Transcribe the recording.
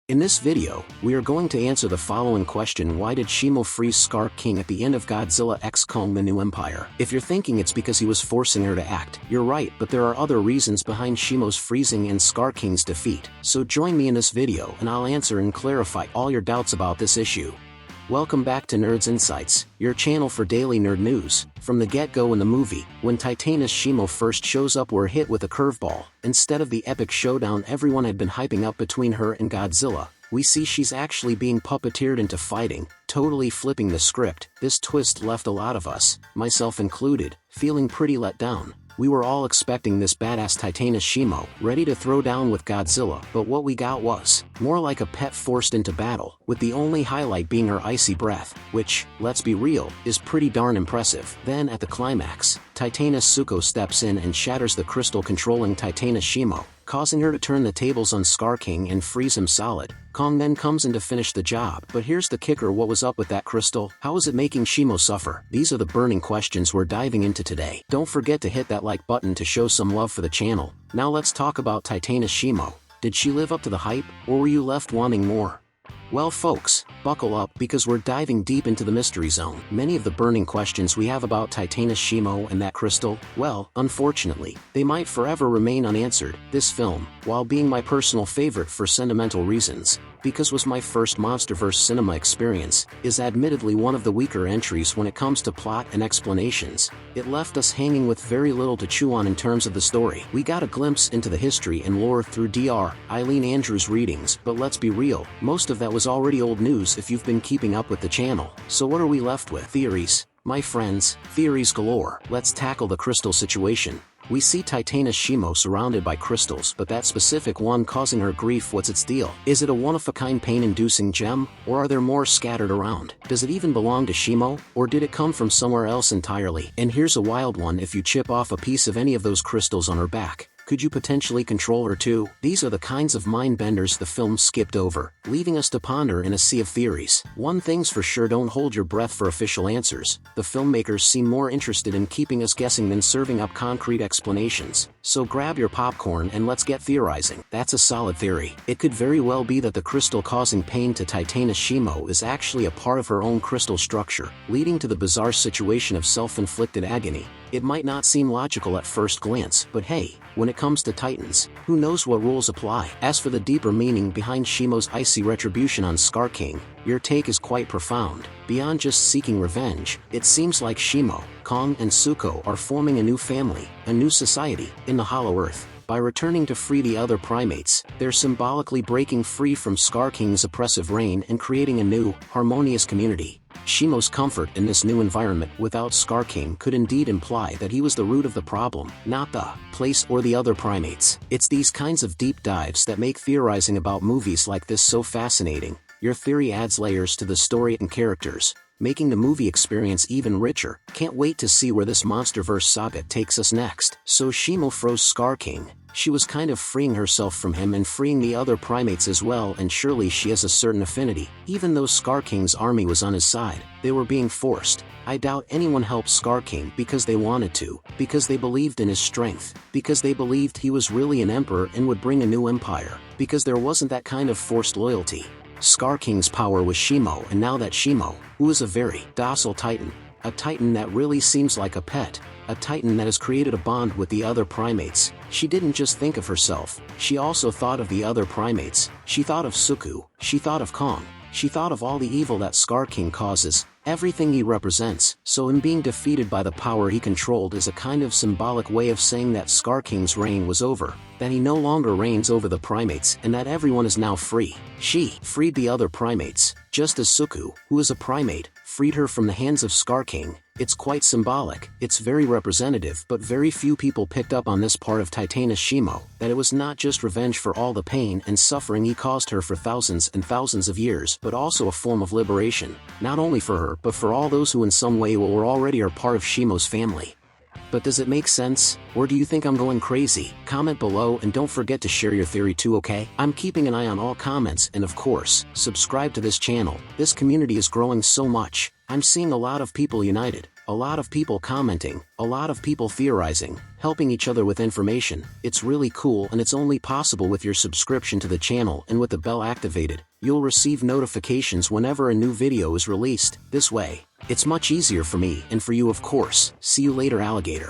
In this video, we are going to answer the following question: why did Shimo freeze Skar King at the end of Godzilla x Kong: The New Empire? If you're thinking it's because he was forcing her to act, you're right, but there are other reasons behind Shimo's freezing and Skar King's defeat. So join me in this video and I'll answer and clarify all your doubts about this issue. Welcome back to Nerds Insights, your channel for daily nerd news. From the get-go in the movie, when Titanus Shimo first shows up, we're hit with a curveball. Instead of the epic showdown everyone had been hyping up between her and Godzilla, we see she's actually being puppeteered into fighting, totally flipping the script. This twist left a lot of us, myself included, feeling pretty let down. We were all expecting this badass Titanus Shimo, ready to throw down with Godzilla, but what we got was more like a pet forced into battle, with the only highlight being her icy breath, which, let's be real, is pretty darn impressive. Then at the climax, Titanus Suko steps in and shatters the crystal controlling Titanus Shimo, causing her to turn the tables on Skar King and freeze him solid. Kong then comes in to finish the job, but here's the kicker: what was up with that crystal? How is it making Shimo suffer? These are the burning questions we're diving into today. Don't forget to hit that like button to show some love for the channel. Now let's talk about Titanus Shimo. Did she live up to the hype, or were you left wanting more? Well folks, buckle up because we're diving deep into the mystery zone. Many of the burning questions we have about Titanus Shimo and that crystal, well, unfortunately, they might forever remain unanswered. This film, while being my personal favorite for sentimental reasons, because was my first MonsterVerse cinema experience, is admittedly one of the weaker entries when it comes to plot and explanations. It left us hanging with very little to chew on in terms of the story. We got a glimpse into the history and lore through Dr. Eileen Andrews' readings, but let's be real, most of that was already old news if you've been keeping up with the channel. So what are we left with? Theories. My friends, theories galore. Let's tackle the crystal situation. We see Titanus Shimo surrounded by crystals, but that specific one causing her grief, what's its deal? Is it a one-of-a-kind pain-inducing gem, or are there more scattered around? Does it even belong to Shimo, or did it come from somewhere else entirely? And here's a wild one: if you chip off a piece of any of those crystals on her back, could you potentially control her too? These are the kinds of mind benders the film skipped over, leaving us to ponder in a sea of theories. One thing's for sure: don't hold your breath for official answers. The filmmakers seem more interested in keeping us guessing than serving up concrete explanations. So grab your popcorn and let's get theorizing. That's a solid theory. It could very well be that the crystal causing pain to Titanus Shimo is actually a part of her own crystal structure, leading to the bizarre situation of self-inflicted agony. It might not seem logical at first glance, but hey, when it comes to Titans, who knows what rules apply? As for the deeper meaning behind Shimo's icy retribution on Skar King, your take is quite profound. Beyond just seeking revenge, it seems like Shimo, Kong, and Suko are forming a new family, a new society, in the Hollow Earth. By returning to free the other primates, they're symbolically breaking free from Skar King's oppressive reign and creating a new, harmonious community. Shimo's comfort in this new environment without Skar King could indeed imply that he was the root of the problem, not the place or the other primates. It's these kinds of deep dives that make theorizing about movies like this so fascinating. Your theory adds layers to the story and characters, making the movie experience even richer. Can't wait to see where this MonsterVerse saga takes us next. So Shimo froze Skar King. She was kind of freeing herself from him and freeing the other primates as well, and surely she has a certain affinity. Even though Skar King's army was on his side, they were being forced. I doubt anyone helped Skar King because they wanted to, because they believed in his strength, because they believed he was really an emperor and would bring a new empire, because there wasn't that kind of forced loyalty. Skar King's power was Shimo, and now that Shimo, who is a very docile Titan, a Titan that really seems like a pet, a Titan that has created a bond with the other primates, she didn't just think of herself, she also thought of the other primates. She thought of Suko, she thought of Kong, she thought of all the evil that Skar King causes, everything he represents. So him being defeated by the power he controlled is a kind of symbolic way of saying that Skar King's reign was over, that he no longer reigns over the primates, and that everyone is now free. She freed the other primates, just as Suko, who is a primate, freed her from the hands of Skar King. It's quite symbolic, it's very representative, but very few people picked up on this part of Titanus Shimo, that it was not just revenge for all the pain and suffering he caused her for thousands and thousands of years, but also a form of liberation, not only for her but for all those who in some way were already are part of Shimo's family. But does it make sense, or do you think I'm going crazy? Comment below and don't forget to share your theory too, okay? I'm keeping an eye on all comments, and of course, subscribe to this channel. This community is growing so much. I'm seeing a lot of people united, A lot of people commenting, a lot of people theorizing, helping each other with information. It's really cool, and it's only possible with your subscription to the channel and with the bell activated. You'll receive notifications whenever a new video is released. This way, it's much easier for me and for you, of course. See you later, alligator.